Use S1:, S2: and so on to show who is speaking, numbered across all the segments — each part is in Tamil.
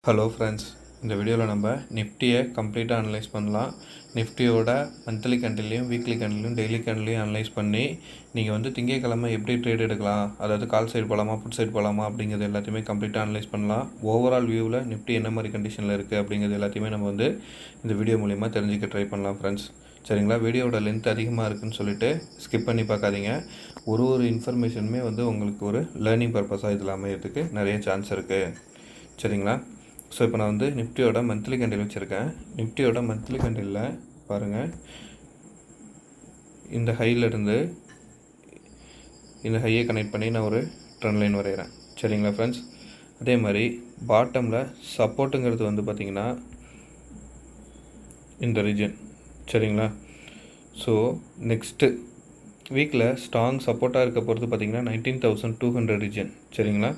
S1: ஹலோ ஃப்ரெண்ட்ஸ், இந்த வீடியோவில் நம்ம நிஃப்டியை கம்ப்ளீட்டாக அனலைஸ் பண்ணலாம். நிஃப்டியோட மந்த்லி கேண்டில்லையும் வீக்லி கேண்டில்லையும் டெய்லி கேண்டில்லையும் அனலைஸ் பண்ணி நீங்கள் வந்து திங்கட்கிழமை எப்படி ட்ரேட் எடுக்கலாம், அதாவது கால் சைடு போகலாமா புட் சைடு போகலாமா அப்படிங்கிறது எல்லாத்தையுமே கம்ப்ளீட்டாக அனலைஸ் பண்ணலாம். ஓவரால் வியூவில் நிஃப்டி என்ன மாதிரி கண்டிஷனில் இருக்குது அப்படிங்கிறது எல்லாத்தையுமே நம்ம வந்து இந்த வீடியோ மூலிமா தெரிஞ்சுக்க ட்ரை பண்ணலாம் ஃப்ரெண்ட்ஸ். சரிங்களா? வீடியோவோட லென்த் அதிகமாக இருக்குதுன்னு சொல்லிட்டு ஸ்கிப் பண்ணி பார்க்காதீங்க. ஒரு இன்ஃபர்மேஷனுமே வந்து உங்களுக்கு ஒரு லேர்னிங் பர்பஸாக இதில் அமையறதுக்கு நிறைய சான்ஸ் இருக்குது. சரிங்களா? ஸோ இப்போ நான் வந்து நிஃப்டியோட மந்த்லி கேண்டில் வச்சுருக்கேன். நிஃப்டியோட மந்த்லி கேண்டிலில் பாருங்கள், இந்த ஹையிலேருந்து இந்த ஹையை கனெக்ட் பண்ணி நான் ஒரு ட்ரெண்ட் லைன் வரைகிறேன். சரிங்களா ஃப்ரெண்ட்ஸ்? அதே மாதிரி பாட்டமில் சப்போர்ட்டுங்கிறது வந்து பார்த்திங்கன்னா இந்த ரீஜன். சரிங்களா? ஸோ நெக்ஸ்ட்டு வீக்கில் ஸ்ட்ராங் சப்போர்ட்டாக இருக்க போகிறது பார்த்திங்கன்னா 19,200 ரீஜன். சரிங்களா?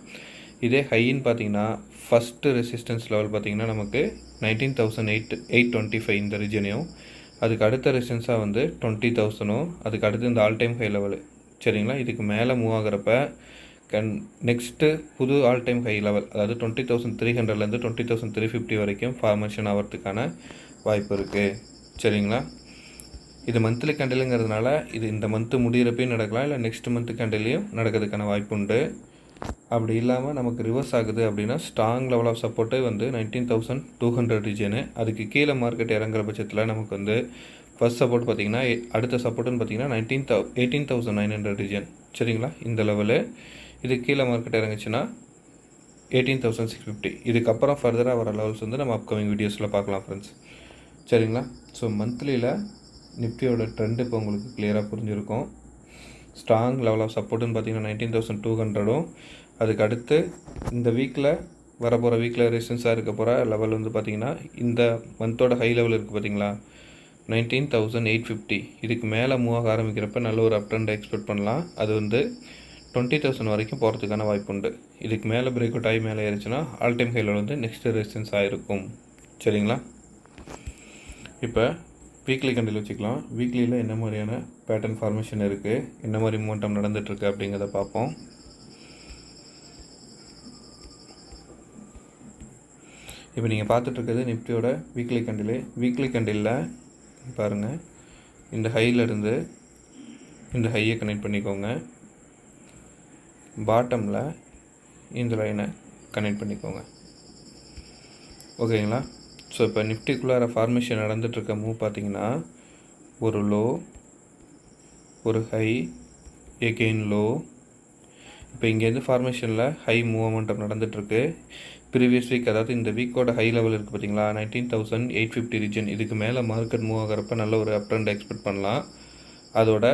S1: இதே ஹைன்னு பார்த்தீங்கன்னா ஃபஸ்ட்டு ரெசிஸ்டன்ஸ் லெவல் பார்த்திங்கன்னா நமக்கு 19,825 இந்த ரீஜனையும், அதுக்கு அடுத்த ரெசிஸ்டன்ஸாக வந்து 20,000ம், அதுக்கு அடுத்து இந்த ஆல் டைம் ஹை லெவலு. சரிங்களா? இதுக்கு மேலே மூவ் ஆகிறப்ப நெக்ஸ்ட்டு புது ஆல் டைம் ஹை லெவல், அதாவது 20,300லேருந்து 20,350 வரைக்கும் ஃபார்மேஷன் ஆகிறதுக்கான வாய்ப்பு இருக்குது. சரிங்களா? இது மந்த்லி கேண்டிலுங்கிறதுனால இது இந்த மந்த்து முடிகிறப்பையும் நடக்கலாம், இல்லை நெக்ஸ்ட் மந்த்து கேண்டிலையும் நடக்கிறதுக்கான வாய்ப்பு உண்டு. அப்படி இல்லாமல் நமக்கு ரிவர்ஸ் ஆகுது அப்படின்னா ஸ்ட்ராங் லெவல் ஆஃப் சப்போர்ட்டே வந்து 19,200 ரீஜனு. அதுக்கு கீழே மார்க்கெட் இறங்குற பட்சத்தில் நமக்கு வந்து ஃபர்ஸ்ட் சப்போர்ட் பார்த்திங்கன்னா, அடுத்த சப்போர்ட்டுன்னு பார்த்திங்கன்னா 18,900 ரீஜன். சரிங்களா? இந்த லெவலு. இது கீழே மார்க்கெட் இறங்குச்சுன்னா 18,650. இதுக்கப்புறம் ஃபர்தராக வர லெவல்ஸ் வந்து நம்ம அப்கமிங் வீடியோஸில் பார்க்கலாம் ஃப்ரெண்ட்ஸ். சரிங்களா? ஸோ மந்த்லியில் நிஃப்டியோட ட்ரெண்ட் இப்போ உங்களுக்கு கிளியராக புரிஞ்சிருக்கும். ஸ்ட்ராங் லெவல் ஆஃப் சப்போர்ட்டுன்னு பார்த்தீங்கன்னா 19,200ம், அதுக்கு அடுத்து இந்த வீக்கில் வரப்போகிற வீக்கில் ரெசிஸ்டன்ஸாக இருக்க போகிற லெவல் வந்து பார்த்திங்கன்னா இந்த மந்தோட ஹை லெவல் இருக்குது பார்த்திங்களா, 19,850. இதுக்கு மேலே மூவ் ஆக ஆரம்பிக்கிறப்ப நல்ல ஒரு அப் ட்ரெண்ட் எக்ஸ்பெக்ட் பண்ணலாம். அது வந்து 20,000 வரைக்கும் போகிறதுக்கான வாய்ப்பு உண்டு. இதுக்கு மேலே பிரேக் அவுட் ஆகி மேலே ஏறிச்சுன்னா ஆல் டைம் ஹை லெவல் வந்து நெக்ஸ்ட் ரெசிஸ்டன்ஸ் ஆகிருக்கும். சரிங்களா? இப்போ வீக்லி கேண்டில் வச்சுக்கலாம். வீக்லியில் என்ன மாதிரியான பேட்டர்ன் ஃபார்மேஷன் இருக்குது, என்ன மாதிரி மூமெண்டம் நடந்துகிட்ருக்கு அப்படிங்கிறத பார்ப்போம். இப்போ நீங்கள் பார்த்துட்ருக்கிறது நிஃப்டியோட வீக்லி கேண்டில். வீக்லி கேண்டிலில் பாருங்கள், இந்த ஹையிலேருந்து இந்த ஹையை கனெக்ட் பண்ணிக்கோங்க, பாட்டமில் இந்த லைனை கனெக்ட் பண்ணிக்கோங்க. ஓகேங்களா? ஸோ இப்போ நிஃப்டிக்குள்ளார ஃபார்மேஷன் நடந்துகிட்ருக்க மூவ் பார்த்திங்கன்னா, ஒரு லோ, ஒரு ஹை, எகெயின் லோ. இப்போ இங்கேருந்து ஃபார்மேஷனில் ஹை மூவ்மெண்டம் நடந்துகிட்ருக்கு. ப்ரீவியஸ் வீக், அதாவது இந்த வீக்கோட ஹை லெவல் இருக்குது பார்த்திங்களா, 19,850 ரீஜன். இதுக்கு மேலே மார்க்கெட் மூவ் ஆகிறப்ப நல்ல ஒரு அப் ட்ரெண்ட் எக்ஸ்பெக்ட் பண்ணலாம். அதோட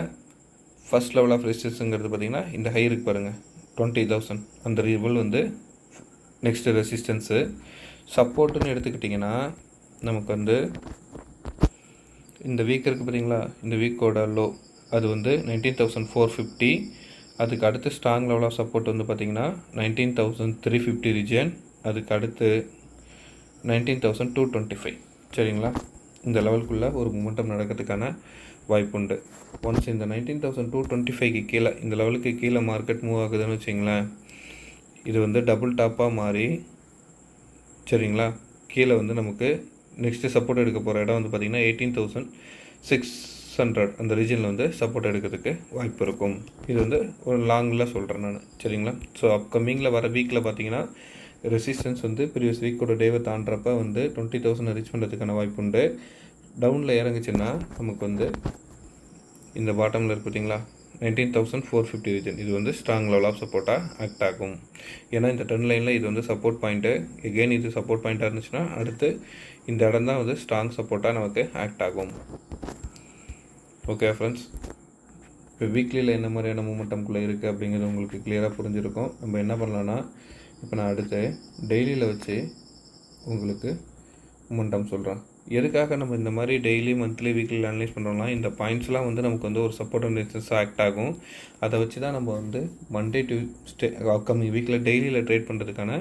S1: ஃபஸ்ட் லெவல் ஆஃப் ரெசிஸ்டன்ஸுங்கிறது பார்த்திங்கன்னா இந்த ஹை இருக்குது பாருங்கள், 20,000. அந்த லெவல் வந்து நெக்ஸ்ட்டு ரெசிஸ்டன்ஸு. சப்போர்ட்டுன்னு எடுத்துக்கிட்டிங்கன்னா நமக்கு வந்து இந்த வீக் இருக்குது பார்த்திங்களா, இந்த வீக்கோட லோ அது வந்து 19,450. அதுக்கு அடுத்து ஸ்ட்ராங் லெவல் ஆஃப் சப்போர்ட் வந்து பார்த்திங்கன்னா 19,350 ரீஜன். அதுக்கு அடுத்து 19,225. சரிங்களா? இந்த லெவலுக்குள்ளே ஒரு மூமெண்டம் நடக்கிறதுக்கான வாய்ப்பு உண்டு. ஒன்ஸ் இந்த 19,225க்கு கீழே, இந்த லெவலுக்கு கீழே மார்க்கெட் மூவ் ஆகுதுன்னு வச்சிங்களேன், இது வந்து டபுள் டாப்பாக மாறி, சரிங்களா, கீழே வந்து நமக்கு நெக்ஸ்ட்டு சப்போர்ட் எடுக்க போகிற இடம் வந்து பார்த்திங்கன்னா 18,600 அந்த ரீஜனில் வந்து சப்போர்ட் எடுக்கிறதுக்கு வாய்ப்பு இருக்கும். இது வந்து ஒரு லாங்கில் சொல்கிறேன் நான். சரிங்களா? ஸோ அப்கமிங்கில் வர வீக்கில் பார்த்திங்கன்னா ரெசிஸ்டன்ஸ் வந்து ப்ரீவியஸ் வீக்கோட டேவை தாண்டறப்ப வந்து 20,000 ரீச் பண்ணுறதுக்கான வாய்ப்பு உண்டு. டவுனில் இறங்குச்சுன்னா நமக்கு வந்து இந்த பாட்டமில் இருக்கு பார்த்திங்களா, 19,450 ரீஜன். இது வந்து ஸ்ட்ராங் லெவல் ஆஃப் சப்போர்ட்டாக ஆக்ட் ஆகும். ஏன்னா இந்த ட்ரெண்ட் லைனில் இது வந்து சப்போர்ட் பாயிண்ட்டு. எகெயின் இது சப்போர்ட் பாயிண்ட்டாக இருந்துச்சுன்னா அடுத்து இந்த இடம் தான் வந்து ஸ்ட்ராங் சப்போர்ட்டாக நமக்கு ஆக்ட் ஆகும். ஓகே ஃப்ரெண்ட்ஸ், இப்போ வீக்லியில் என்ன மாதிரியான மூமெண்டம்குள்ளே இருக்குது அப்படிங்கிறது உங்களுக்கு கிளியராக புரிஞ்சிருக்கும். நம்ம என்ன பண்ணலான்னா, இப்போ நான் அடுத்து டெய்லியில் வச்சு உங்களுக்கு மூமெண்டம் சொல்கிறேன். எதுக்காக நம்ம இந்த மாதிரி டெய்லி மந்த்லி வீக்லி அனலைஸ் பண்ணுறோம்னா, இந்த பாயிண்ட்ஸ்லாம் வந்து நமக்கு வந்து ஒரு சப்போர்ட் அண்ட் ரெசிஸ்டன்ஸ் ஆக்ட் ஆகும். அதை வச்சு தான் நம்ம வந்து மண்டே டியூஸ்டே அப்கமிங் வீக்கில் டெய்லியில் ட்ரேட் பண்ணுறதுக்கான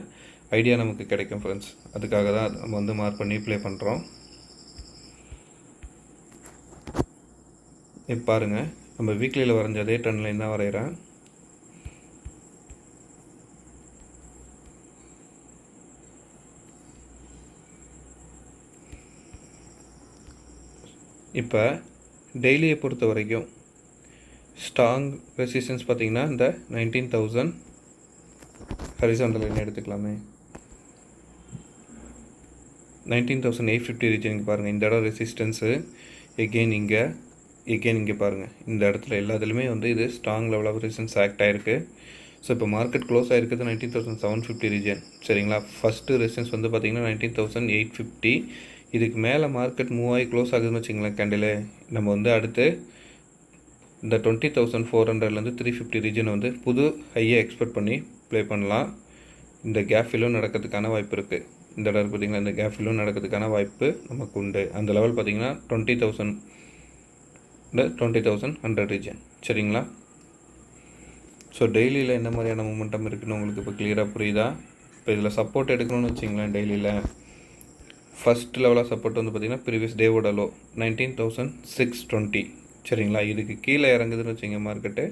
S1: ஐடியா நமக்கு கிடைக்கும் ஃப்ரெண்ட்ஸ். அதுக்காக தான் நம்ம வந்து மார்க் பண்ணி ப்ளே பண்ணுறோம். இப்போ பாருங்கள், நம்ம வீக்லியில் வரைஞ்ச அதே ட்ரெண்ட் லைன் தான் வரைகிறேன். இப்போ டெய்லியை பொறுத்த வரைக்கும் ஸ்ட்ராங் ரெசிஸ்டன்ஸ் பார்த்திங்கன்னா இந்த 19,000 ஹரிசாண்டல் லைன் எடுத்துக்கலாமே. 19,850 ரீஜனுக்கு பாருங்கள். இந்த இடம் ரெசிஸ்டன்ஸு. எகெயின் இங்கே பாருங்கள். இந்த இடத்துல எல்லாத்துலேயுமே வந்து இது strong level of resistance act ஆகிருக்கு. ஸோ இப்போ மார்க்கெட் க்ளோஸ் ஆகிருக்குது 19,750 ரீஜன். சரிங்களா. ஃபஸ்ட்டு ரெசிஸ்டன்ஸ் வந்து பார்த்திங்கன்னா 19,850. இதுக்கு மேலே மார்க்கெட் மூவ் ஆகி க்ளோஸ் ஆகுதுன்னு வச்சுங்களேன் கேண்டில். நம்ம வந்து அடுத்து இந்த 20,400லேருந்து 350 ரீஜன் வந்து புது ஹையை எக்ஸ்பெக்ட் பண்ணி ப்ளே பண்ணலாம். இந்த கேப் ஃபில்லும் நடக்கிறதுக்கான வாய்ப்பு இருக்குது. இந்த இடம் பார்த்திங்கன்னா இந்த கேப் ஃபில்லும் நடக்கிறதுக்கான வாய்ப்பு நமக்கு உண்டு. அந்த லெவல் பார்த்திங்கன்னா 20,100 ரீஜன். சரிங்களா. ஸோ டெய்லியில் என்ன மாதிரியான மூமெண்டம் இருக்குதுன்னு உங்களுக்கு இப்போ கிளியராக புரியுதா? இப்போ இதில் சப்போர்ட் எடுக்கணும்னு வச்சிங்களேன். டெய்லியில் ஃபஸ்ட் லெவலாக சப்போர்ட் வந்து பார்த்திங்கன்னா ப்ரீவியஸ் டேவோட லோ 19,620. சரிங்களா. இதுக்கு கீழே இறங்குதுன்னு வச்சிங்க மார்க்கெட்டு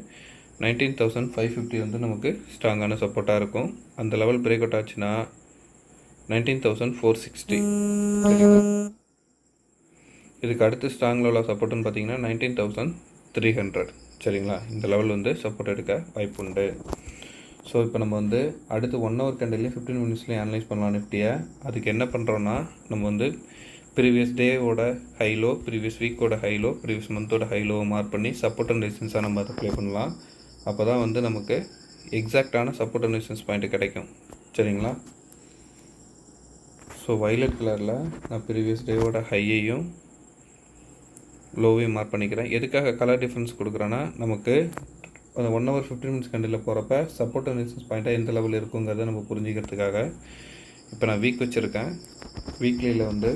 S1: 19,550 வந்து நமக்கு ஸ்ட்ராங்கான சப்போர்ட்டாக இருக்கும். அந்த லெவல் பிரேக் அவுட் ஆச்சுன்னா 19,460. இதுக்கு அடுத்து ஸ்ட்ராங் லெவலாக சப்போர்ட்டுன்னு பார்த்தீங்கன்னா 19,300. சரிங்களா. இந்த லெவல் வந்து சப்போர்ட் எடுக்க வாய்ப்பு உண்டு. ஸோ இப்போ நம்ம வந்து அடுத்து 1 ஹவர் கேண்டில்லையும் 15 மினிட்ஸ்லையும் அனலைஸ் பண்ணலாம் நிஃப்டியை. அதுக்கு என்ன பண்ணுறோன்னா, நம்ம வந்து ப்ரீவியஸ் டேவோட ஹைலோ, ப்ரீவியஸ் வீக்கோட ஹைலோ, ப்ரீவியஸ் மந்தோட ஹைலோவை மார்க் பண்ணி சப்போர்ட் அண்ட் ரெசிஸ்டன்ஸாக நம்ம அதை ப்ளே பண்ணலாம். அப்போ தான் வந்து நமக்கு எக்ஸாக்டான சப்போர்ட் அண்ட் ரெசிஸ்டன்ஸ் பாயிண்ட்டு கிடைக்கும். சரிங்களா. ஸோ வயலட் கலரில் நான் ப்ரீவியஸ் டேவோட ஹையையும் லோவையும் மார்க் பண்ணிக்கிறேன். எதுக்காக கலர் டிஃப்ரென்ஸ் கொடுக்குறேன்னா, நமக்கு அந்த 1 ஹவர் 15 மினிட்ஸ் கண்டில் போகிறப்ப சப்போர்ட் அண்ட் ரெசிஸ்டன்ஸ் பாயிண்ட்டாக எந்த லெவலில் இருக்குங்கிறத நம்ம புரிஞ்சிக்கிறதுக்காக இப்போ நான் வீக் வச்சுருக்கேன். வீக்லியில் வந்து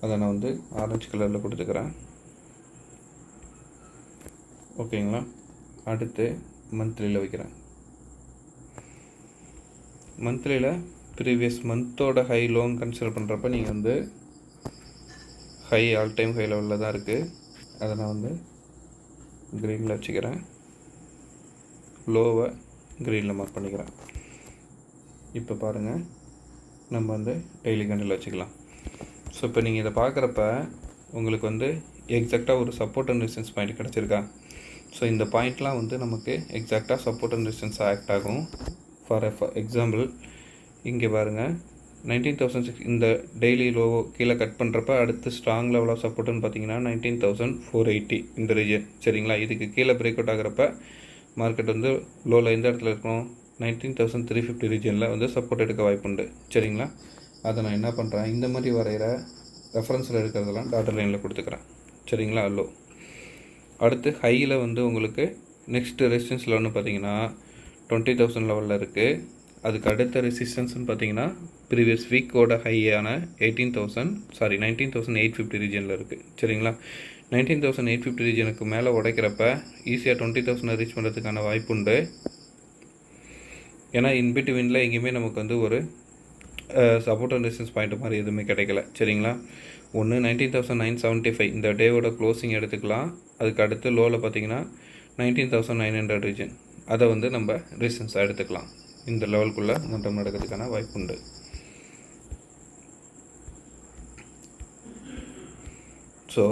S1: அதை நான் வந்து ஆரஞ்சு கலரில் கொடுத்துக்கிறேன். ஓகேங்களா. அடுத்து மந்த்லியில் வைக்கிறேன். மந்த்லியில் ப்ரீவியஸ் மந்தோட ஹை லோன்னு கன்சிடர் பண்ணுறப்ப நீங்கள் வந்து ஹை ஆல் டைம் ஹை லெவலில் தான் இருக்குது. அதை நான் வந்து க்ரீனில் வச்சுக்கிறேன். லோவை க்ரீனில் மார்க் பண்ணிக்கிறேன். இப்போ பாருங்கள், நம்ம வந்து டெய்லி கேண்டில் வச்சுக்கலாம். ஸோ இப்போ நீங்கள் இதை பார்க்குறப்ப உங்களுக்கு வந்து எக்ஸாக்டாக ஒரு சப்போர்ட் அண்ட் ரெசிஸ்டன்ஸ் பாயிண்ட் கிடச்சிருக்கா. ஸோ இந்த பாயிண்ட்லாம் வந்து நமக்கு எக்ஸாக்டாக சப்போர்ட் அண்ட் ரெசிஸ்டன்ஸ் ஆக்ட் ஆகும். ஃபார் எக்ஸாம்பிள் இங்கே பாருங்கள், 19,006 இந்த டெய்லி லோ கீழே கட் பண்ணுறப்ப அடுத்து ஸ்ட்ராங் லெவல் ஆஃப் சப்போர்ட்டுன்னு பார்த்தீங்கன்னா 19,480 இந்த ரீஜன். சரிங்களா. இதுக்கு கீழே பிரேக் அவுட் ஆகிறப்ப மார்க்கெட் வந்து லோவில் எந்த இடத்துல இருக்கணும், 19,350 ரீஜனில் வந்து சப்போர்ட் எடுக்க வாய்ப்புண்டு. சரிங்களா. அதை நான் என்ன பண்ணுறேன், இந்த மாதிரி வரைகிற ரெஃபரன்ஸில் எடுக்கிறதெல்லாம் டாட்டர் லைனில் கொடுத்துக்கிறேன். சரிங்களா. லோ அடுத்து ஹையில் வந்து உங்களுக்கு நெக்ஸ்ட்டு ரெசிஸ்டன்ஸ் லெவல்னு பார்த்தீங்கன்னா 20,000 லெவலில் இருக்குது. அதுக்கு அடுத்த ரெசிஸ்டன்ஸ்னு பார்த்தீங்கன்னா ப்ரீவியஸ் வீக்கோட ஹையான 19,850 ரீஜனில் இருக்குது. சரிங்களா. 19,850 ரீஜனுக்கு மேலே உடைக்கிறப்ப ஈஸியாக 20,000 ரீச் பண்ணுறதுக்கான வாய்ப்பு உண்டு. ஏன்னா இன்பிட்வீனில் எங்கேயுமே நமக்கு வந்து ஒரு சப்போர்ட் அண்ட் ரெசிஸ்டன்ஸ் பாயிண்ட் மாதிரி எதுவுமே கிடைக்கல. சரிங்களா. ஒன்று 19,975 இந்த டேவோட க்ளோசிங் எடுத்துக்கலாம். அதுக்கு அடுத்து லோவில் பார்த்தீங்கன்னா 19,900 ரீஜன், அதை வந்து நம்ம ரெசிஸ்டன்ஸாக எடுத்துக்கலாம். இந்த லெவலுக்குள்ளே மொத்தம் நடக்கிறதுக்கான வாய்ப்பு உண்டு. ஸோ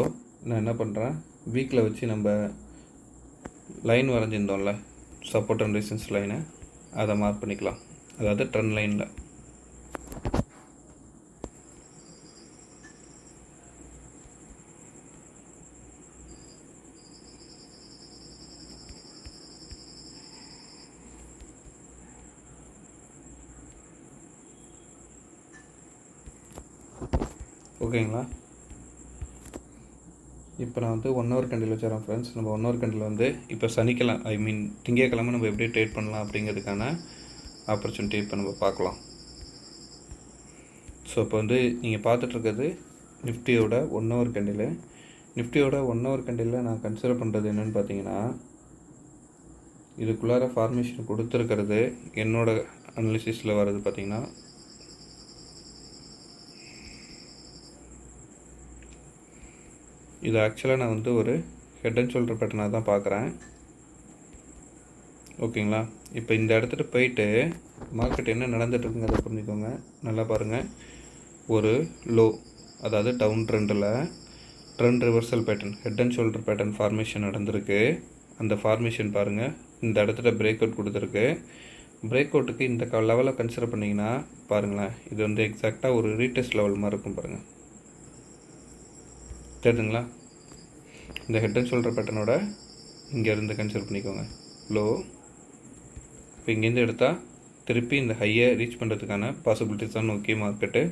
S1: நான் என்ன பண்ணுறேன், வீக்கில் வச்சு நம்ம லைன் வரைஞ்சிருந்தோம்ல சப்போர்ட் அண்ட் ரெசிஸ்டன்ஸ் லைனை, அதை மார்க் பண்ணிக்கலாம். அதாவது ட்ரெண்ட் லைனில். ஓகேங்களா. இப்போ நான் வந்து 1 ஹவர் கேண்டில் வச்சுறேன் ஃப்ரெண்ட்ஸ். நம்ம 1 ஹவர் கேண்டில் வந்து இப்போ சனிக்கிழமை திங்கக்கிழமை நம்ம எப்படி ட்ரேட் பண்ணலாம் அப்படிங்கிறதுக்கான ஆப்பர்ச்சுனிட்டி இப்போ நம்ம பார்க்கலாம். ஸோ இப்போ வந்து நீங்கள் பார்த்துட்ருக்கிறது நிஃப்டியோட 1 ஹவர் கேண்டில். நிஃப்டியோட 1 ஹவர் கேண்டிலில் நான் கன்சிடர் பண்ணுறது என்னென்னு பார்த்தீங்கன்னா, இதுக்குள்ளார ஃபார்மேஷன் கொடுத்துருக்கிறது என்னோடய அனாலிசிஸில் வர்றது பார்த்திங்கன்னா இது ஆக்சுவலாக நான் வந்து ஒரு ஹெட் அண்ட் ஷோல்டர் பேட்டர்னாக தான் பார்க்குறேன். ஓகேங்களா. இப்போ இந்த இடத்துல போயிட்டு மார்க்கெட் என்ன நடந்துகிட்ருக்குங்கிறத புரிஞ்சுக்கோங்க. நல்லா பாருங்கள், ஒரு லோ அதாவது down trend reversal pattern, head and shoulder pattern formation நடந்திருக்கு. அந்த ஃபார்மேஷன் பாருங்கள், இந்த இடத்துல பிரேக் அவுட் கொடுத்துருக்கு. பிரேக் அவுட்டுக்கு இந்த லெவலை கன்சிடர் பண்ணிங்கன்னா பாருங்களேன், இது வந்து எக்ஸாக்டாக ஒரு ரீடெஸ்ட் லெவல் மாதிரி இருக்கும் பாருங்கள், தெரியுதுங்களா? இந்த ஹெட் அண்ட் ஷோல்டர் பேட்டர்னோட இங்கேருந்து கன்சிடர் பண்ணிக்கோங்க லோ. இப்போ இங்கேருந்து எடுத்தால் திருப்பி இந்த ஹையை ரீச் பண்ணுறதுக்கான பாசிபிலிட்டிஸ் தான் நோக்கி மார்க்கெட்டு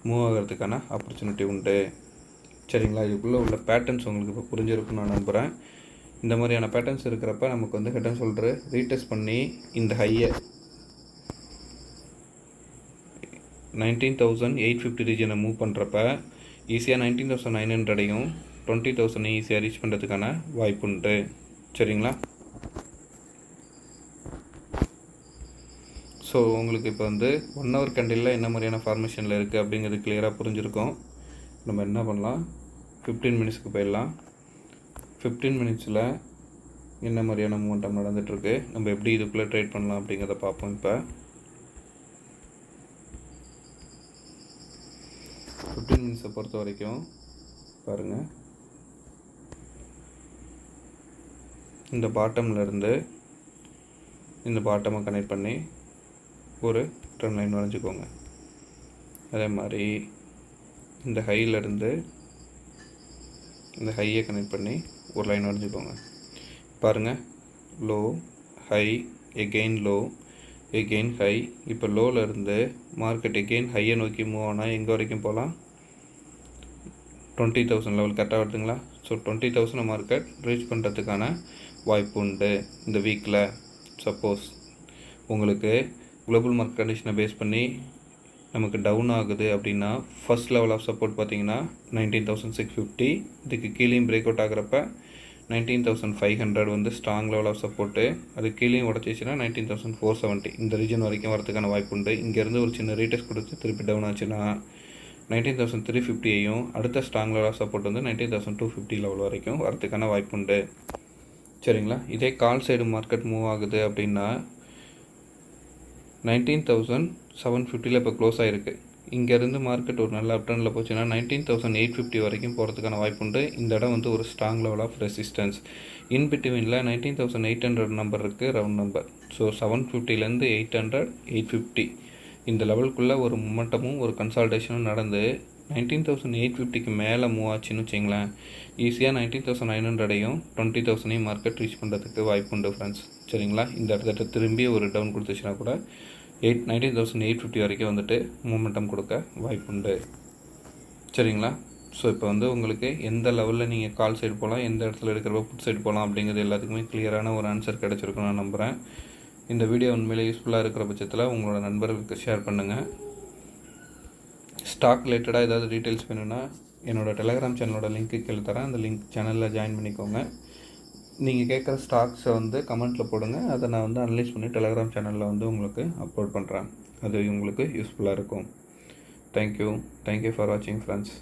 S1: மூவ் ஆகிறதுக்கான ஆப்பர்ச்சுனிட்டி உண்டு. சரிங்களா? இதுக்குள்ளே உள்ள பேட்டர்ன்ஸ் உங்களுக்கு இப்போ புரிஞ்சிருக்குன்னு நான் நம்புகிறேன். இந்த மாதிரியான பேட்டர்ன்ஸ் இருக்கிறப்ப நமக்கு வந்து ஹெட் அண்ட் ஷோல்டர் ரீடெஸ்ட் பண்ணி இந்த ஹையை 19,850 ரீஜனை மூவ் பண்ணுறப்ப ஈஸியாக 19,900ஐயும் 20,000 ஈஸியாக ரீச் பண்ணுறதுக்கான வாய்ப்பு உண்டு. சரிங்களா? ஸோ உங்களுக்கு இப்போ வந்து 1 hour கேண்டிலில் என்ன மாதிரியான ஃபார்மேஷனில் இருக்குது அப்படிங்கிறது கிளியராக புரிஞ்சிருக்கும். நம்ம என்ன பண்ணலாம், 15 மினிட்ஸ்க்கு போயிடலாம். 15 மினிட்ஸில் என்ன மாதிரியான மூமெண்டம் நடந்துகிட்ருக்கு, நம்ம எப்படி இதுக்குள்ளே ட்ரேட் பண்ணலாம் அப்படிங்கிறத பார்ப்போம். இப்போ 15 மினிட்ஸை பொறுத்த வரைக்கும் பாருங்கள், இந்த பாட்டம்லேருந்து இந்த பாட்டமை கனெக்ட் பண்ணி ஒரு ட்ரெண்ட் லைன் வரைஞ்சிக்கோங்க. அதே மாதிரி இந்த ஹையிலேருந்து இந்த ஹையை கனெக்ட் பண்ணி ஒரு லைன் வரைஞ்சிக்கோங்க. பாருங்கள், low high again low again high. இப்போ லோவிலேருந்து மார்க்கெட் எகெயின் ஹையை நோக்கி மூவ் ஆனால் எங்கே வரைக்கும் போகலாம், 20,000 லெவல் கரெக்டாக வருதுங்களா? ஸோ 20,000 மார்க்கெட் ரீச் பண்ணுறதுக்கான வாய்ப்பு உண்டு இந்த வீக்கில். சப்போஸ் உங்களுக்கு குளோபல் மார்க்கெட் கண்டிஷனை பேஸ் பண்ணி நமக்கு டவுன் ஆகுது அப்படின்னா ஃபர்ஸ்ட் லெவல் ஆஃப் சப்போர்ட் பார்த்தீங்கன்னா 19,650. இதுக்கு கீழேயும் பிரேக் அவுட் ஆகிறப்ப 19,500 வந்து ஸ்ட்ராங் லெவல் ஆஃப் சப்போர்ட்டு. அது கீழேயும் உடச்சிச்சுன்னா 19,470 இந்த ரீஜன் வரைக்கும் வரதுக்கான வாய்ப்பு உண்டு. இங்கேருந்து ஒரு சின்ன ரீடெஸ்ட் கொடுத்து திருப்பி டவுன் ஆச்சுன்னா 19,350ஐயும் அடுத்த ஸ்ட்ராங் லெவல் ஆஃப் சப்போர்ட் வந்து 19,250 லெவல் வரைக்கும் வரதுக்கான வாய்ப்பு உண்டு. சரிங்களா? இதே கால் சைடு மார்க்கெட் மூவ் ஆகுது அப்படின்னா 19,750 இப்போ க்ளோஸ் ஆகிருக்கு. இங்கேருந்து மார்க்கெட் ஒரு நல்ல அப்டர்னில் போச்சுன்னா 19,850 வரைக்கும் போகிறதுக்கான வாய்ப்பு உண்டு. இந்த இடம் வந்து ஒரு strong level of resistance. In பிட்வீனில் 19,800 நம்பர் இருக்குது, ரவுண்ட் நம்பர். ஸோ 750லேருந்து 800 850 இந்த லெவலுக்குள்ளே ஒரு மொமெண்டமும் ஒரு கன்சால்டேஷனும் நடந்து 19,850க்கு மேலே மூவ் ஆச்சுன்னு வச்சிங்களேன், ஈஸியாக 19,900ஐயும் 20,000ஐயும் மார்க்கெட் ரீச் பண்ணுறதுக்கு வாய்ப்பு உண்டு ஃப்ரெண்ட்ஸ். சரிங்களா? இந்த இடத்துல திரும்பி ஒரு டவுன் கொடுத்துச்சுன்னா கூட 19,850 வரைக்கும் வந்துட்டு மூமெண்டம் கொடுக்க வாய்ப்பு உண்டு. சரிங்களா? ஸோ இப்போ வந்து உங்களுக்கு எந்த லெவலில் நீங்கள் கால் சைடு போகலாம், எந்த இடத்துல எடுக்கிறப்ப புட் சைடு போகலாம் அப்படிங்கிறது எல்லாத்துக்குமே கிளியரான ஒரு ஆன்சர் கிடச்சிருக்குன்னு நான் நம்புகிறேன். இந்த வீடியோ உண்மையிலே யூஸ்ஃபுல்லாக இருக்கிற பட்சத்தில் உங்களோட நண்பர்களுக்கு ஷேர் பண்ணுங்கள். ஸ்டாக் ரிலேட்டடாக ஏதாவது டீட்டெயில்ஸ் வேணும்னா என்னோடய டெலகிராம் சேனலோட லிங்க்கு கீழே தரேன். அந்த லிங்க் சேனலில் ஜாயின் பண்ணிக்கோங்க. நீங்கள் கேட்குற ஸ்டாக்ஸை வந்து கமெண்ட்டில் போடுங்க, அதை நான் வந்து அனலைஸ் பண்ணி டெலகிராம் சேனலில் வந்து உங்களுக்கு அப்லோட் பண்ணுறேன். அது உங்களுக்கு யூஸ்ஃபுல்லாக இருக்கும். தேங்க்யூ ஃபார் வாட்சிங் ஃப்ரெண்ட்ஸ்.